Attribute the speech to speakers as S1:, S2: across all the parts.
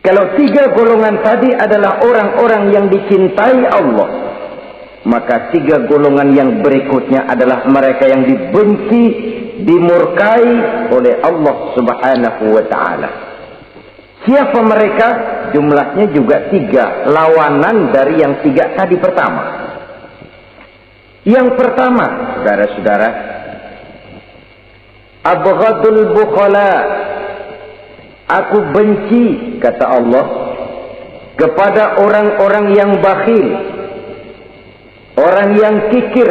S1: Kalau tiga golongan tadi adalah orang-orang yang dicintai Allah, maka tiga golongan yang berikutnya adalah mereka yang dibenci, dimurkai oleh Allah Subhanahu wa ta'ala. Siapa mereka? Jumlahnya juga tiga, lawanan dari yang tiga tadi pertama. Yang pertama, saudara-saudara, abghadul bukhala, aku benci, kata Allah, kepada orang-orang yang bakhil, orang yang kikir,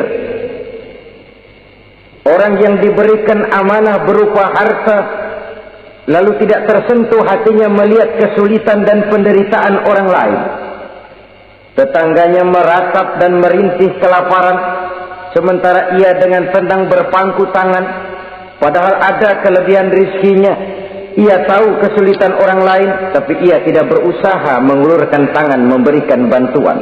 S1: orang yang diberikan amanah berupa harta, lalu tidak tersentuh hatinya melihat kesulitan dan penderitaan orang lain. Tetangganya meratap dan merintih kelaparan, sementara ia dengan tenang berpangku tangan, padahal ada kelebihan rizkinya. Ia tahu kesulitan orang lain, tapi ia tidak berusaha mengulurkan tangan memberikan bantuan.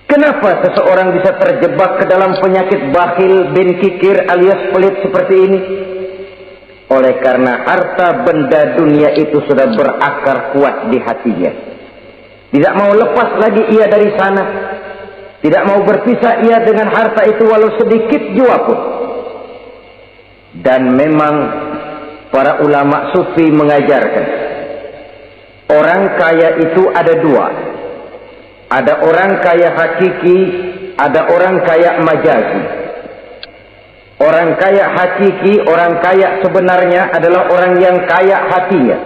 S1: Kenapa seseorang bisa terjebak ke dalam penyakit bakhil bin kikir alias pelit seperti ini? Oleh karena harta benda dunia itu sudah berakar kuat di hatinya. Tidak mau lepas lagi ia dari sana. Tidak mau berpisah ia dengan harta itu walau sedikit jua pun. Dan memang para ulama sufi mengajarkan, orang kaya itu ada dua. Ada orang kaya hakiki, ada orang kaya majazi. Orang kaya hakiki, orang kaya sebenarnya adalah orang yang kaya hatinya.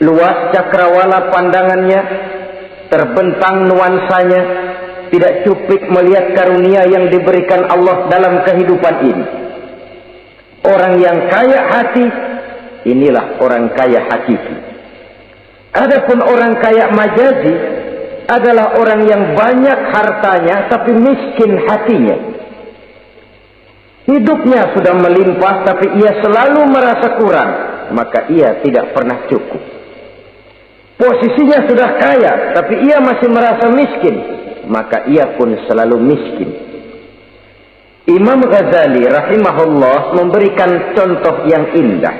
S1: Luas cakrawala pandangannya, terbentang nuansanya, tidak cuplik melihat karunia yang diberikan Allah dalam kehidupan ini. Orang yang kaya hati, inilah orang kaya hakiki. Adapun orang kaya majazi adalah orang yang banyak hartanya tapi miskin hatinya. Hidupnya sudah melimpah tapi ia selalu merasa kurang, maka ia tidak pernah cukup. Posisinya sudah kaya tapi ia masih merasa miskin, maka ia pun selalu miskin. Imam Ghazali rahimahullah memberikan contoh yang indah.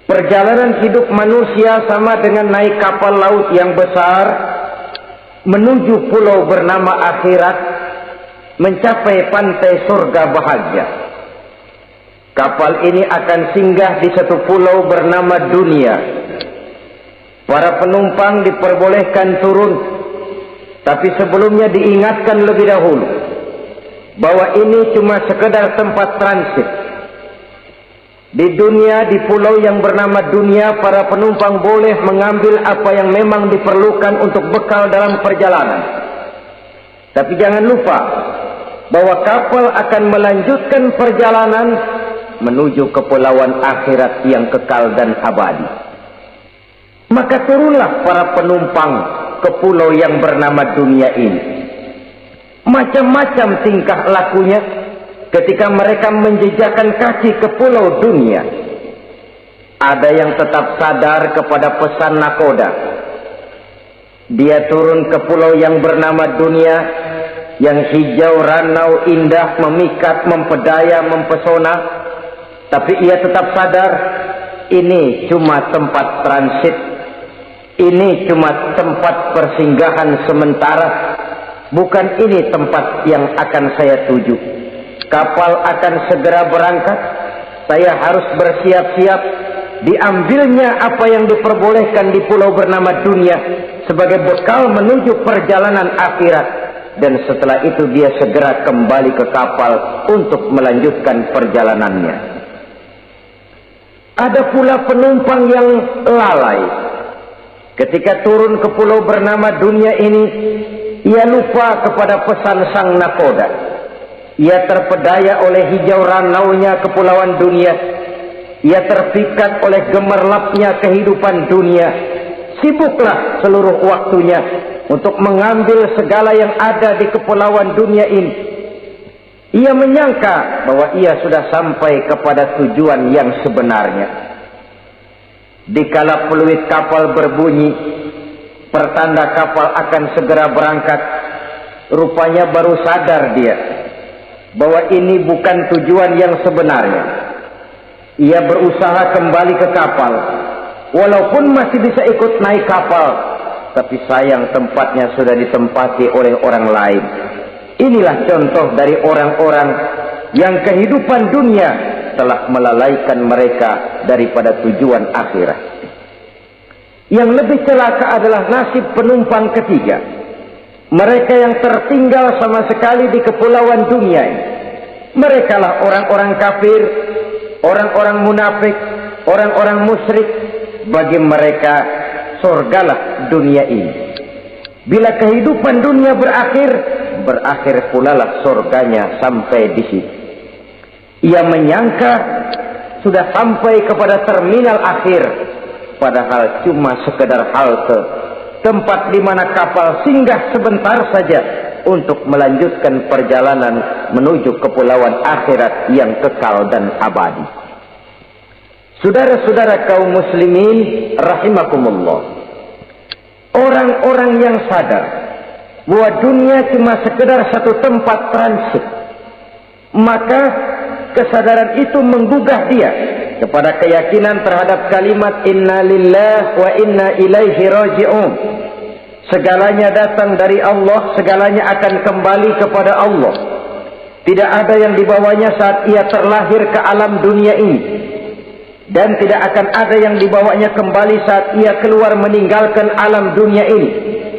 S1: Perjalanan hidup manusia sama dengan naik kapal laut yang besar menuju pulau bernama akhirat, mencapai pantai surga bahagia. Kapal ini akan singgah di satu pulau bernama dunia. Para penumpang diperbolehkan turun, tapi sebelumnya diingatkan lebih dahulu bahwa ini cuma sekedar tempat transit. Di dunia, di pulau yang bernama dunia, para penumpang boleh mengambil apa yang memang diperlukan untuk bekal dalam perjalanan. Tapi jangan lupa bahwa kapal akan melanjutkan perjalanan menuju kepulauan akhirat yang kekal dan abadi. Maka turunlah para penumpang ke pulau yang bernama dunia ini. Macam-macam tingkah lakunya ketika mereka menjejakkan kaki ke pulau dunia. Ada yang tetap sadar kepada pesan nakoda. Dia turun ke pulau yang bernama dunia, yang hijau, ranau, indah, memikat, mempedaya, mempesona. Tapi ia tetap sadar, ini cuma tempat transit. Ini cuma tempat persinggahan sementara. Bukan ini tempat yang akan saya tuju. Kapal akan segera berangkat. Saya harus bersiap-siap. Diambilnya apa yang diperbolehkan di pulau bernama dunia sebagai bekal menuju perjalanan akhirat. Dan setelah itu dia segera kembali ke kapal untuk melanjutkan perjalanannya. Ada pula penumpang yang lalai. Ketika turun ke pulau bernama dunia ini, ia lupa kepada pesan sang nakoda. Ia terpedaya oleh hijau ranaunya kepulauan dunia. Ia terpikat oleh gemerlapnya kehidupan dunia. Sibuklah seluruh waktunya untuk mengambil segala yang ada di kepulauan dunia ini. Ia menyangka bahwa ia sudah sampai kepada tujuan yang sebenarnya. Dikala peluit kapal berbunyi, pertanda kapal akan segera berangkat, rupanya baru sadar dia bahwa ini bukan tujuan yang sebenarnya. Ia berusaha kembali ke kapal, Walaupun masih bisa ikut naik kapal, tapi sayang tempatnya sudah ditempati oleh orang lain. Inilah contoh dari orang-orang yang kehidupan dunia telah melalaikan mereka daripada tujuan akhirat. Yang lebih celaka adalah nasib penumpang ketiga. Mereka yang tertinggal sama sekali di kepulauan dunia ini. Mereka lah orang-orang kafir, orang-orang munafik, orang-orang musyrik. Bagi mereka surgalah dunia ini. Bila kehidupan dunia berakhir, berakhir pula lah surganya sampai di situ. Ia menyangka sudah sampai kepada terminal akhir, padahal cuma sekedar halte, tempat di mana kapal singgah sebentar saja untuk melanjutkan perjalanan menuju kepulauan akhirat yang kekal dan abadi. Saudara-saudara kaum muslimin rahimakumullah, orang-orang yang sadar bahwa dunia cuma sekedar satu tempat transit, maka kesadaran itu menggugah dia kepada keyakinan terhadap kalimat inna lillah wa inna ilaihi raji'un. Segalanya datang dari Allah, segalanya akan kembali kepada Allah. Tidak ada yang dibawanya saat ia terlahir ke alam dunia ini, dan tidak akan ada yang dibawanya kembali saat ia keluar meninggalkan alam dunia ini,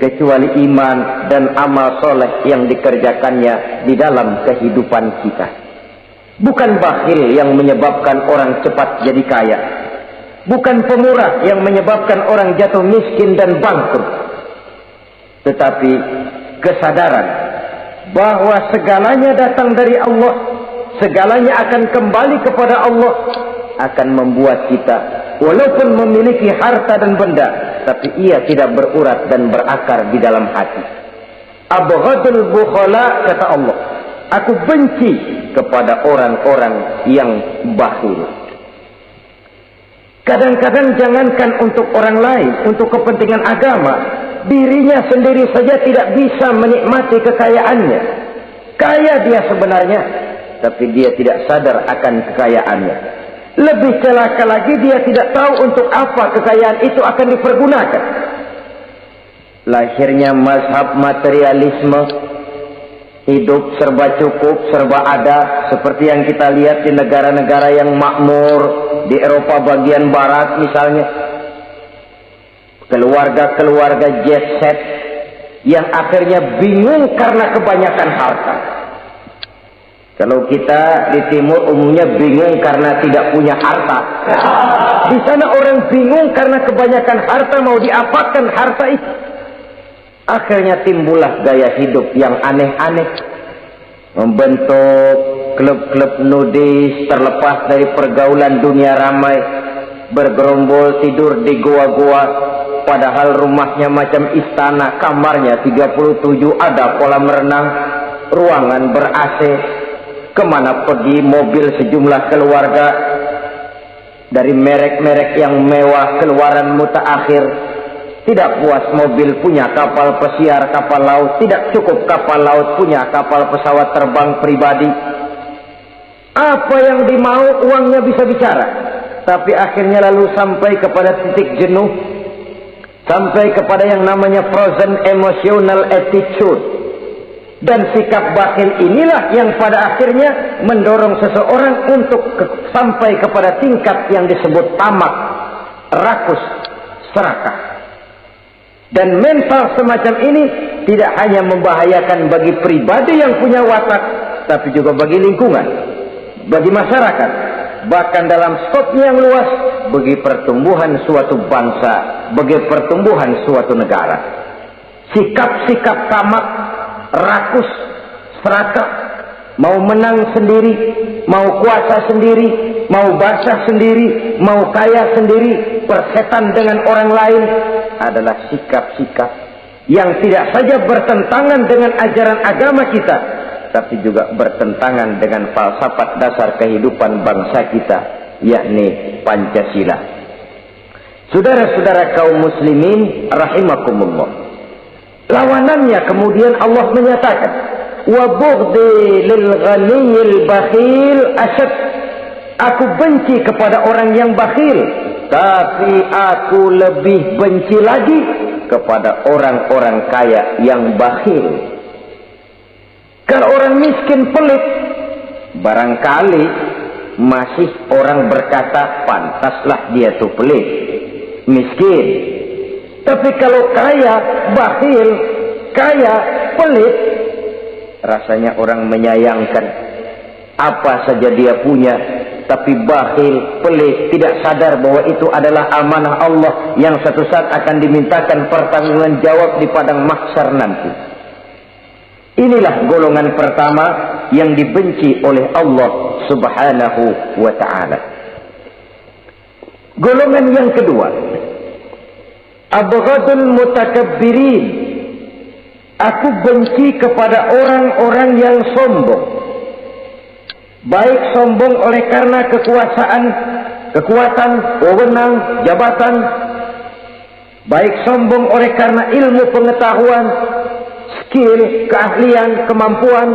S1: kecuali iman dan amal soleh yang dikerjakannya di dalam kehidupan kita. Bukan bakhil yang menyebabkan orang cepat jadi kaya, bukan pemurah yang menyebabkan orang jatuh miskin dan bangkrut, tetapi kesadaran bahwa segalanya datang dari Allah, segalanya akan kembali kepada Allah, akan membuat kita walaupun memiliki harta dan benda, tapi ia tidak berurat dan berakar di dalam hati. Abghadul bukhala, kata Allah, aku benci kepada orang-orang yang bakhil. Kadang-kadang jangankan untuk orang lain, untuk kepentingan agama, dirinya sendiri saja tidak bisa menikmati kekayaannya. Kaya dia sebenarnya, tapi dia tidak sadar akan kekayaannya. Lebih celaka lagi, dia tidak tahu untuk apa kekayaan itu akan dipergunakan. Lahirnya mazhab materialisme, hidup serba cukup, serba ada, seperti yang kita lihat di negara-negara yang makmur, di Eropa bagian barat misalnya. Keluarga-keluarga jet set yang akhirnya bingung karena kebanyakan harta. Kalau kita di timur umumnya bingung karena tidak punya harta. Di sana orang bingung karena kebanyakan harta, mau diapakan harta itu. Akhirnya timbullah gaya hidup yang aneh-aneh. Membentuk klub-klub nudis terlepas dari pergaulan dunia ramai. Bergerombol tidur di goa-goa, padahal rumahnya macam istana, kamarnya 37, ada kolam renang, ruangan ber-AC. Kemana pergi mobil sejumlah keluarga, dari merek-merek yang mewah, keluaran mutaakhir. Tidak puas mobil, punya kapal pesiar, kapal laut. Tidak cukup kapal laut, punya kapal pesawat terbang pribadi. Apa yang dimau, uangnya bisa bicara. Tapi akhirnya lalu sampai kepada titik jenuh, sampai kepada yang namanya frozen emotional attitude. Dan sikap bakhil inilah yang pada akhirnya mendorong seseorang untuk sampai kepada tingkat yang disebut tamak, rakus, serakah. Dan mental semacam ini tidak hanya membahayakan bagi pribadi yang punya watak, tapi juga bagi lingkungan, bagi masyarakat, bahkan dalam skopnya yang luas, bagi pertumbuhan suatu bangsa, bagi pertumbuhan suatu negara. Sikap-sikap tamak, rakus, serakah, mau menang sendiri, mau kuasa sendiri, mau basah sendiri, mau kaya sendiri, persetan dengan orang lain, adalah sikap-sikap yang tidak saja bertentangan dengan ajaran agama kita, tapi juga bertentangan dengan falsafat dasar kehidupan bangsa kita, yakni Pancasila. Saudara-saudara kaum muslimin rahimakumullah, lawanannya kemudian Allah menyatakan, wa bughdi lil ghaniyil bakhil asyad. Aku benci kepada orang yang bakhil, tapi aku lebih benci lagi kepada orang-orang kaya yang bakhil. Kalau orang miskin pelit, barangkali masih orang berkata pantaslah dia tuh pelit, miskin. Tapi kalau kaya, bakhil, kaya, pelit, rasanya orang menyayangkan. Apa saja dia punya, tapi bakhil, pelit, tidak sadar bahwa itu adalah amanah Allah yang suatu saat akan dimintakan pertanggungan jawab di padang mahsyar nanti. Inilah golongan pertama yang dibenci oleh Allah Subhanahu wa ta'ala. Golongan yang kedua, abghadul mutakabbirin. Aku benci kepada orang-orang yang sombong. Baik sombong oleh karena kekuasaan, kekuatan, wewenang, jabatan. Baik sombong oleh karena ilmu pengetahuan, skill, keahlian, kemampuan.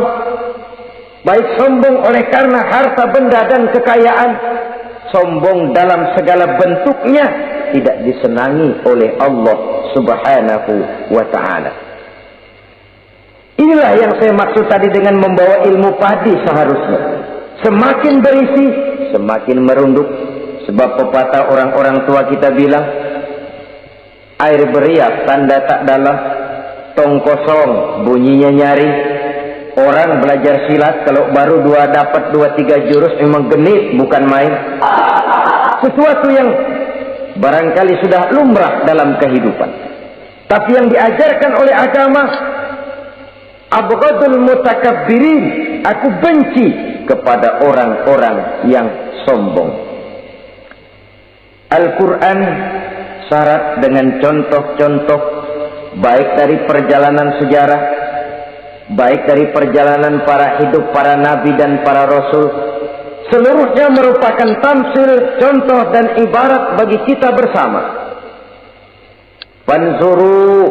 S1: Baik sombong oleh karena harta benda dan kekayaan. Sombong dalam segala bentuknya tidak disenangi oleh Allah Subhanahu wa ta'ala. Inilah yang saya maksud tadi dengan membawa ilmu padi seharusnya. Semakin berisi, semakin merunduk. Sebab pepatah orang-orang tua kita bilang, air beriak tanda tak dalam, tong kosong bunyinya nyari. Orang belajar silat kalau baru dapat 2-3 jurus memang genit, bukan main. Sesuatu yang barangkali sudah lumrah dalam kehidupan. Tapi yang diajarkan oleh agama, abghadul mutakabbirin, aku benci kepada orang-orang yang sombong. Al-Quran syarat dengan contoh-contoh baik dari perjalanan sejarah, baik dari perjalanan para hidup para nabi dan para rasul. Seluruhnya merupakan tamsil, contoh dan ibarat bagi kita bersama. Fanzuru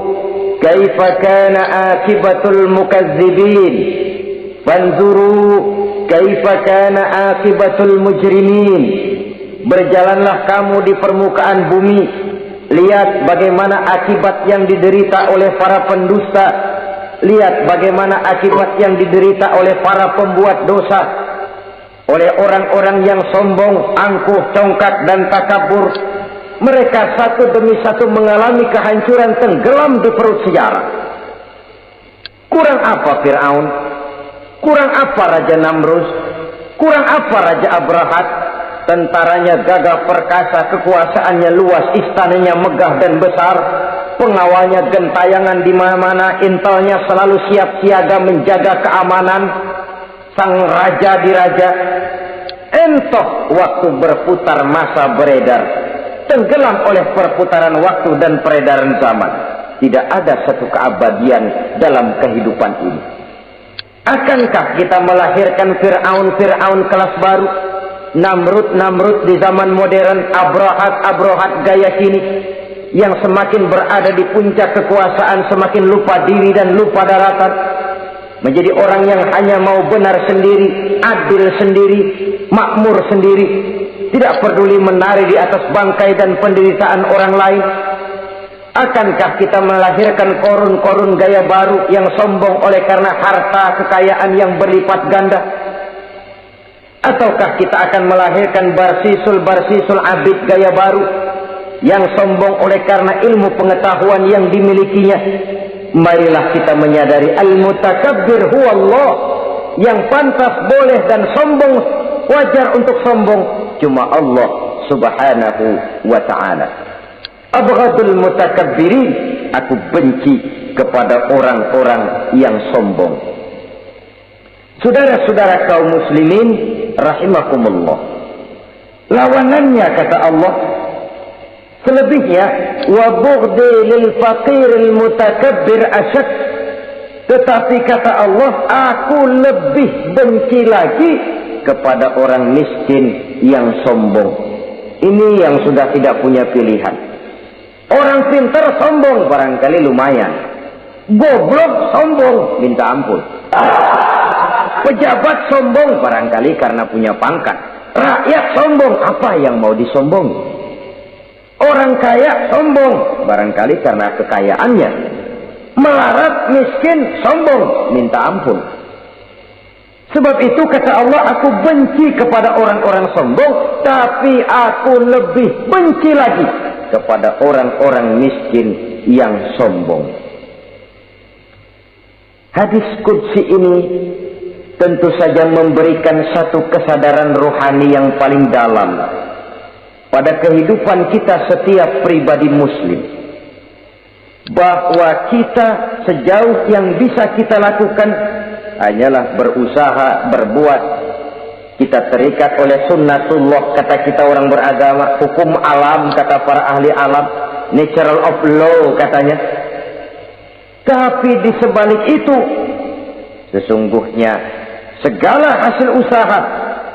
S1: kaifa kana akibatul mukazzibin. Fanzuru kaifa kana akibatul mujrimin. Berjalanlah kamu di permukaan bumi, lihat bagaimana akibat yang diderita oleh para pendusta. Lihat bagaimana akibat yang diderita oleh para pembuat dosa, oleh orang-orang yang sombong, angkuh, congkak dan takabur. Mereka satu demi satu mengalami kehancuran, tenggelam di perut sejarah. Kurang apa Fir'aun? Kurang apa Raja Namrus? Kurang apa Raja Abrahat? Tentaranya gagah perkasa, kekuasaannya luas, istananya megah dan besar, pengawalnya gentayangan di mana-mana, intelnya selalu siap siaga menjaga keamanan. Sang raja diraja, entoh waktu berputar masa beredar, tenggelam oleh perputaran waktu dan peredaran zaman. Tidak ada satu keabadian dalam kehidupan ini. Akankah kita melahirkan Fir'aun kelas baru, Namrud di zaman modern, Abrahat gaya kini, yang semakin berada di puncak kekuasaan semakin lupa diri dan lupa daratan, menjadi orang yang hanya mau benar sendiri, adil sendiri, makmur sendiri, tidak peduli menari di atas bangkai dan penderitaan orang lain. Akankah kita melahirkan korun-korun gaya baru yang sombong oleh karena harta kekayaan yang berlipat ganda? Ataukah kita akan melahirkan barsisul abid gaya baru yang sombong oleh karena ilmu pengetahuan yang dimilikinya? Marilah kita menyadari al-mutakabbir huwa Allah. Yang pantas boleh dan sombong, wajar untuk sombong, cuma Allah Subhanahu wa ta'ala. Abghadul mutakabbirin, aku benci kepada orang-orang yang sombong. Saudara-saudara kaum muslimin rahimakumullah, lawanannya kata Allah, selebihnya wa bughdi lil faqiril mutakabbir asyad. Tetapi kata Allah, aku lebih benci lagi kepada orang miskin yang sombong. Ini yang sudah tidak punya pilihan. Orang pintar sombong barangkali lumayan, goblok sombong minta ampun. Pejabat sombong barangkali karena punya pangkat. Rakyat sombong, apa yang mau disombongi? Orang kaya sombong, barangkali karena kekayaannya. Melarat, miskin, sombong, minta ampun. Sebab itu kata Allah, aku benci kepada orang-orang sombong, tapi aku lebih benci lagi kepada orang-orang miskin yang sombong. Hadis qudsi ini tentu saja memberikan satu kesadaran rohani yang paling dalam pada kehidupan kita setiap pribadi muslim, bahwa kita sejauh yang bisa kita lakukan hanyalah berusaha, berbuat. Kita terikat oleh sunnatullah, kata kita orang beragama, hukum alam, kata para ahli alam, natural of law katanya. Tapi di sebalik itu, sesungguhnya segala hasil usaha,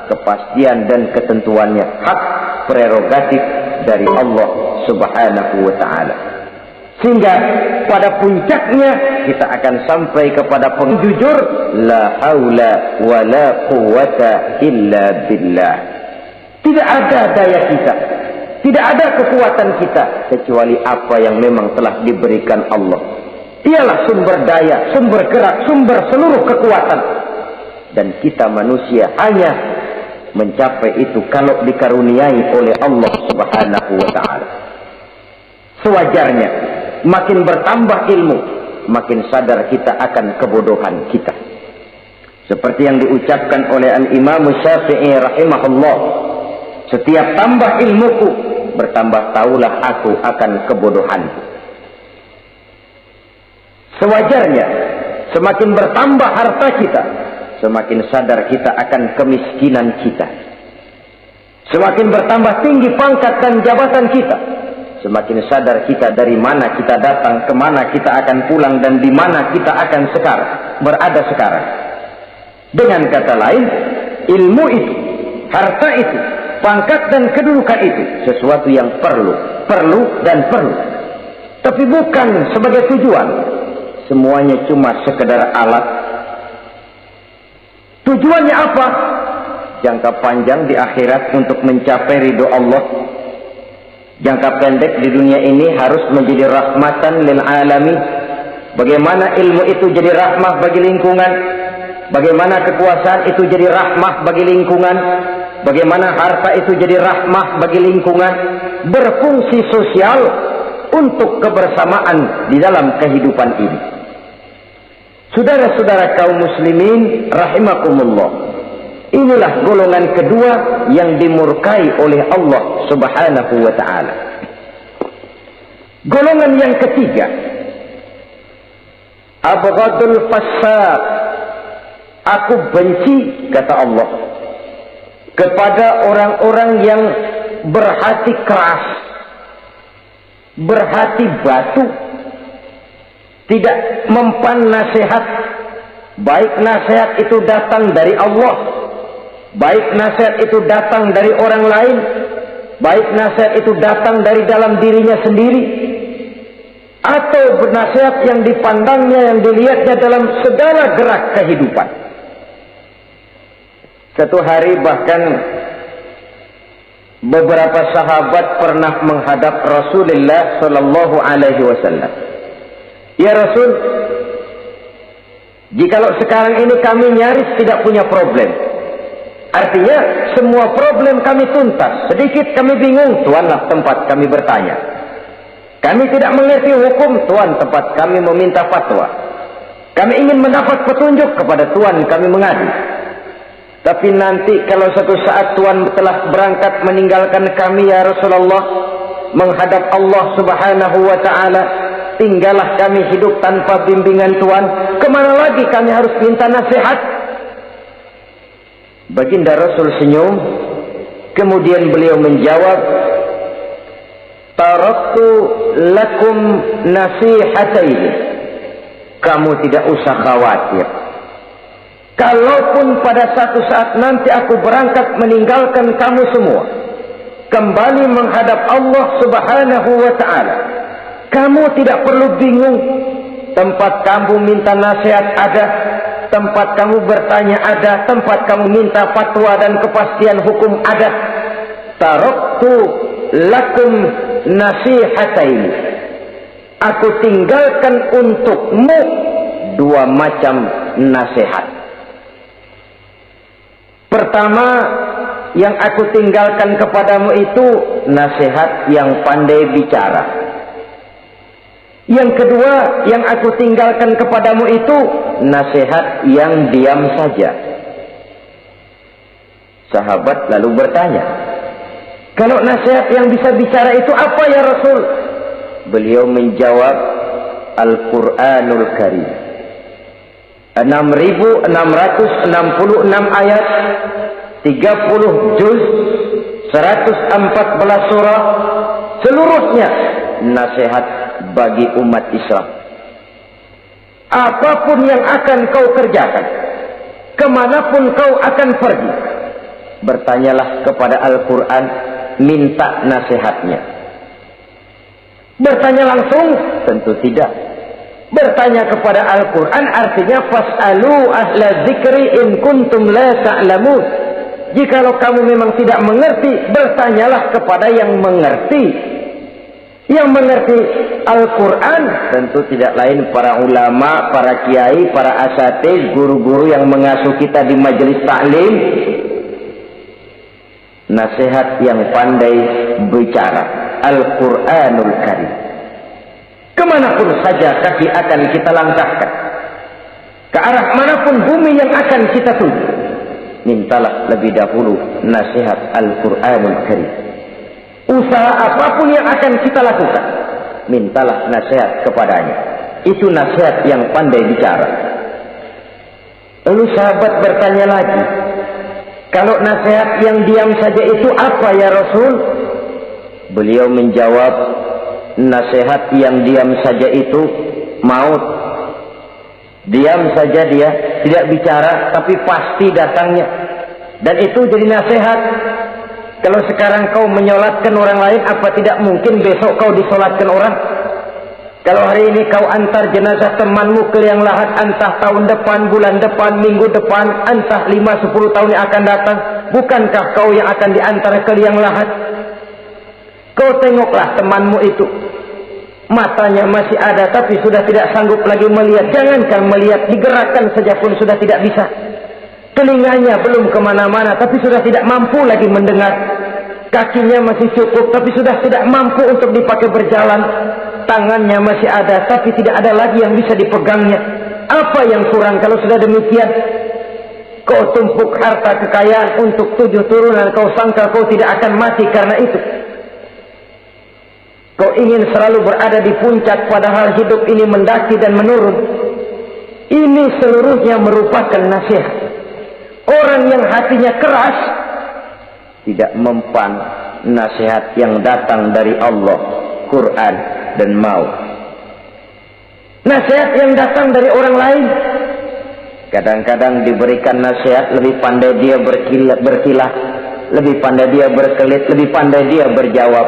S1: kepastian dan ketentuannya hak prerogatif dari Allah Subhanahu wa ta'ala. Sehingga pada puncaknya kita akan sampai kepada pengjujur, la haula wa la quwwata illa billah. Tidak ada daya kita, tidak ada kekuatan kita kecuali apa yang memang telah diberikan Allah. Dialah sumber daya, sumber gerak, sumber seluruh kekuatan. Dan kita manusia hanya mencapai itu kalau dikaruniai oleh Allah Subhanahu wa ta'ala. Sewajarnya, makin bertambah ilmu, makin sadar kita akan kebodohan kita. Seperti yang diucapkan oleh Al-Imam Syafi'i rahimahullah, setiap tambah ilmuku, bertambah taulah aku akan kebodohanku. Sewajarnya, semakin bertambah harta kita, semakin sadar kita akan kemiskinan kita. Semakin bertambah tinggi pangkat dan jabatan kita, semakin sadar kita dari mana kita datang, kemana kita akan pulang, dan di mana kita akan berada sekarang. Dengan kata lain, ilmu itu, harta itu, pangkat dan kedudukan itu sesuatu yang perlu dan perlu. Tapi bukan sebagai tujuan. Semuanya cuma sekedar alat. Tujuannya apa? Jangka panjang di akhirat untuk mencapai ridho Allah. Jangka pendek di dunia ini harus menjadi rahmatan lil alamin. Bagaimana ilmu itu jadi rahmah bagi lingkungan, bagaimana kekuasaan itu jadi rahmah bagi lingkungan, bagaimana harta itu jadi rahmah bagi lingkungan, berfungsi sosial untuk kebersamaan di dalam kehidupan ini. Saudara-saudara kaum muslimin rahimakumullah, inilah golongan kedua yang dimurkai oleh Allah Subhanahu wa ta'ala. Golongan yang ketiga, abghadul fasaq, aku benci, kata Allah, kepada orang-orang yang berhati keras, berhati batu, tidak mempan nasihat, baik nasihat itu datang dari Allah, baik nasihat itu datang dari orang lain, baik nasihat itu datang dari dalam dirinya sendiri, atau nasihat yang dipandangnya, yang dilihatnya dalam segala gerak kehidupan. Satu hari bahkan beberapa sahabat pernah menghadap Rasulullah Sallallahu Alaihi Wasallam. Ya Rasul, jikalau sekarang ini kami nyaris tidak punya problem, artinya semua problem kami tuntas, sedikit kami bingung, Tuanlah tempat kami bertanya. Kami tidak mengerti hukum, Tuan tempat kami meminta fatwa. Kami ingin mendapat petunjuk, kepada Tuan kami mengadu. Tapi nanti kalau suatu saat Tuan telah berangkat meninggalkan kami ya Rasulullah, menghadap Allah Subhanahu wa ta'ala, tinggallah kami hidup tanpa bimbingan Tuan, kemana lagi kami harus minta nasihat? Baginda Rasul senyum, kemudian beliau menjawab, taraktu lakum nasihataini, kamu tidak usah khawatir. Kalaupun pada satu saat nanti aku berangkat meninggalkan kamu semua, kembali menghadap Allah Subhanahu wa ta'ala, kamu tidak perlu bingung. Tempat kamu minta nasihat ada, tempat kamu bertanya ada, tempat kamu minta fatwa dan kepastian hukum ada. Taraktu lakum nasihatain. Aku tinggalkan untukmu dua macam nasihat. Pertama, yang aku tinggalkan kepadamu itu nasihat yang pandai bicara. Yang kedua, yang aku tinggalkan kepadamu itu nasihat yang diam saja. Sahabat lalu bertanya, kalau nasihat yang bisa bicara itu apa ya Rasul? Beliau menjawab, Al-Quranul Karim. 6.666 ayat, 30 juz, 114 surah, seluruhnya nasihat bagi umat Islam. Apapun yang akan kau kerjakan, kemanapun kau akan pergi, bertanyalah kepada Al-Quran, minta nasihatnya. Bertanya langsung? Tentu tidak. Bertanya kepada Al-Quran artinya fas'alu ahla dzikri in kuntum la ta'lamun. Jikalau kamu memang tidak mengerti, bertanyalah kepada yang mengerti. Yang mengerti Al-Quran tentu tidak lain para ulama, para kiai, para asatiz, guru-guru yang mengasuh kita di majelis taklim. Nasihat yang pandai bicara, Al-Quranul Karim. Kemanapun saja kaki akan kita langkahkan, ke arah manapun bumi yang akan kita tuju, mintalah lebih dahulu nasihat Al-Quranul Karim. Usaha apapun yang akan kita lakukan, mintalah nasihat kepadanya. Itu nasihat yang pandai bicara. Lalu sahabat bertanya lagi, kalau nasihat yang diam saja itu apa ya Rasul? Beliau menjawab, nasihat yang diam saja itu maut. Diam saja dia, tidak bicara, tapi pasti datangnya. Dan itu jadi nasihat. Kalau sekarang kau menyolatkan orang lain, apa tidak mungkin besok kau disolatkan orang? Kalau hari ini kau antar jenazah temanmu ke liang lahat, entah tahun depan, bulan depan, minggu depan, entah 5-10 tahun yang akan datang, bukankah kau yang akan diantar ke liang lahat? Kau tengoklah temanmu itu, matanya masih ada tapi sudah tidak sanggup lagi melihat. Jangankan melihat, digerakkan saja pun sudah tidak bisa. Telinganya belum kemana-mana tapi sudah tidak mampu lagi mendengar. Kakinya masih cukup tapi sudah tidak mampu untuk dipakai berjalan. Tangannya masih ada tapi tidak ada lagi yang bisa dipegangnya. Apa yang kurang kalau sudah demikian? Kau tumpuk harta kekayaan untuk 7 turunan, kau sangka kau tidak akan mati karena itu. Kau ingin selalu berada di puncak padahal hidup ini mendaki dan menurun. Ini seluruhnya merupakan nasihat. Orang yang hatinya keras tidak mempan nasihat yang datang dari Allah, Quran dan maut. Nasihat yang datang dari orang lain, kadang-kadang diberikan nasihat lebih pandai dia berkilah, lebih pandai dia berkelit, lebih pandai dia berjawab.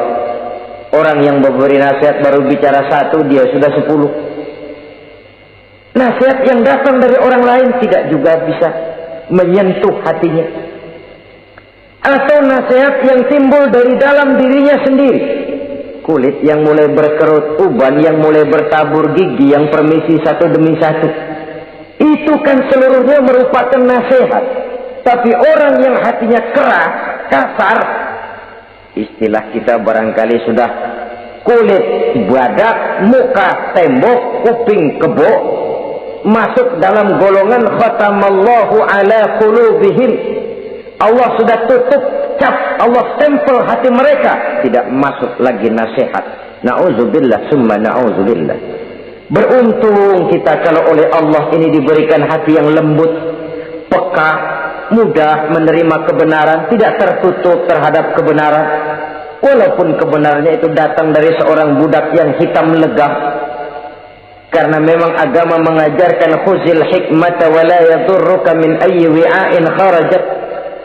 S1: Orang yang memberi nasihat baru bicara 1, dia sudah 10. Nasihat yang datang dari orang lain tidak juga bisa menyentuh hatinya. Atau nasihat yang timbul dari dalam dirinya sendiri. Kulit yang mulai berkerut, uban yang mulai bertabur, gigi yang permisi satu demi satu. Itu kan seluruhnya merupakan nasihat. Tapi orang yang hatinya keras, kasar, istilah kita barangkali sudah kulit badak, muka tembok, kuping kebo, masuk dalam golongan khatamallahu ala qulubihim. Allah sudah tutup cap, Allah stempel hati mereka, tidak masuk lagi nasihat. Na'udzubillah summa na'udzubillah. Beruntung kita kalau oleh Allah ini diberikan hati yang lembut, peka, mudah menerima kebenaran, tidak tertutup terhadap kebenaran. Walaupun kebenarannya itu datang dari seorang budak yang hitam legam. Karena memang agama mengajarkan khuzil hikmata wa la yadurruka min ayyi wi'ain kharajat.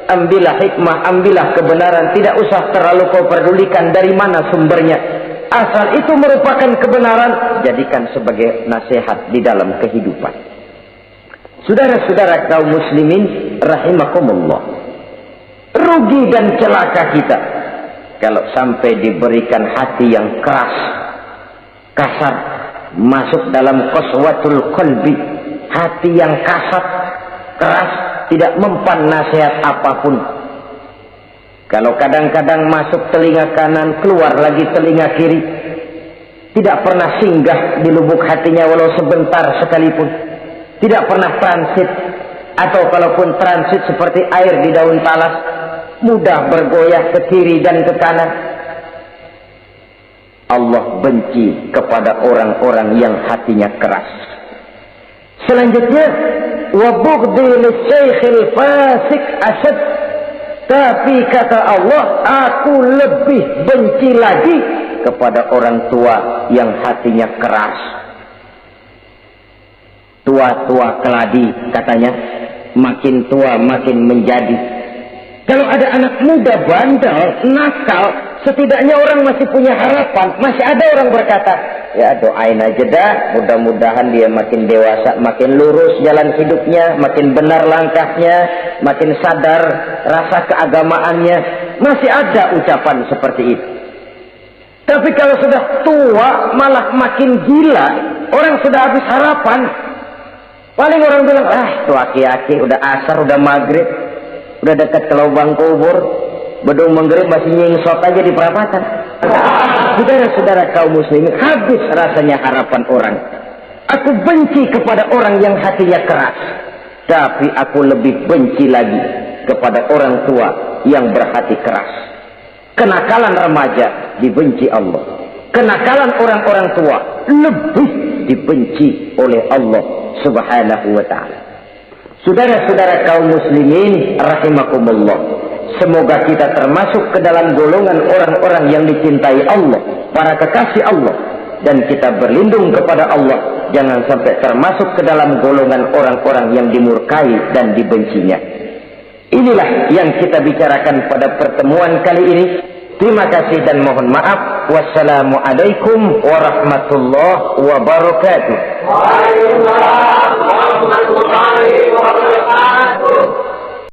S1: Ambillah hikmah, ambillah kebenaran, tidak usah terlalu kau pedulikan dari mana sumbernya. Asal itu merupakan kebenaran, jadikan sebagai nasihat di dalam kehidupan. Saudara-saudara kaum muslimin rahimakumullah, rugi dan celaka kita kalau sampai diberikan hati yang keras, kasar, masuk dalam qaswatul qalbi, hati yang kasar, keras, tidak mempan nasihat apapun. Kalau kadang-kadang masuk telinga kanan, keluar lagi telinga kiri, tidak pernah singgah di lubuk hatinya walau sebentar sekalipun, tidak pernah transit, atau kalaupun transit seperti air di daun talas, mudah bergoyah ke kiri dan ke kanan. Allah benci kepada orang-orang yang hatinya keras. Selanjutnya, wa bughdhi lisaykhil fasik asad. Tapi kata Allah, aku lebih benci lagi kepada orang tua yang hatinya keras. Tua-tua keladi katanya, makin tua makin menjadi. Kalau ada anak muda bandel, nakal, setidaknya orang masih punya harapan. Masih ada orang berkata, ya doain aja dah, mudah-mudahan dia makin dewasa, makin lurus jalan hidupnya, makin benar langkahnya, makin sadar rasa keagamaannya. Masih ada ucapan seperti itu. Tapi kalau sudah tua malah makin gila, orang sudah habis harapan. Paling orang bilang, tuh aki-aki udah asar, udah maghrib, udah dekat ke lubang kubur, bedung maghrib masih nyingsot aja di perapatan. Saudara-saudara kaum muslimin, habis rasanya harapan orang. Aku benci kepada orang yang hatinya keras, tapi aku lebih benci lagi kepada orang tua yang berhati keras. Kenakalan remaja dibenci Allah, kenakalan orang-orang tua lebih dibenci oleh Allah Subhanahu wa ta'ala. Saudara-saudara kaum muslimin rahimakumullah, semoga kita termasuk ke dalam golongan orang-orang yang dicintai Allah, para kekasih Allah, dan kita berlindung kepada Allah jangan sampai termasuk ke dalam golongan orang-orang yang dimurkai dan dibencinya. Inilah yang kita bicarakan pada pertemuan kali ini. Terima kasih dan mohon maaf. Wassalamualaikum warahmatullahi wabarakatuh. Waalaikumsalam warahmatullahi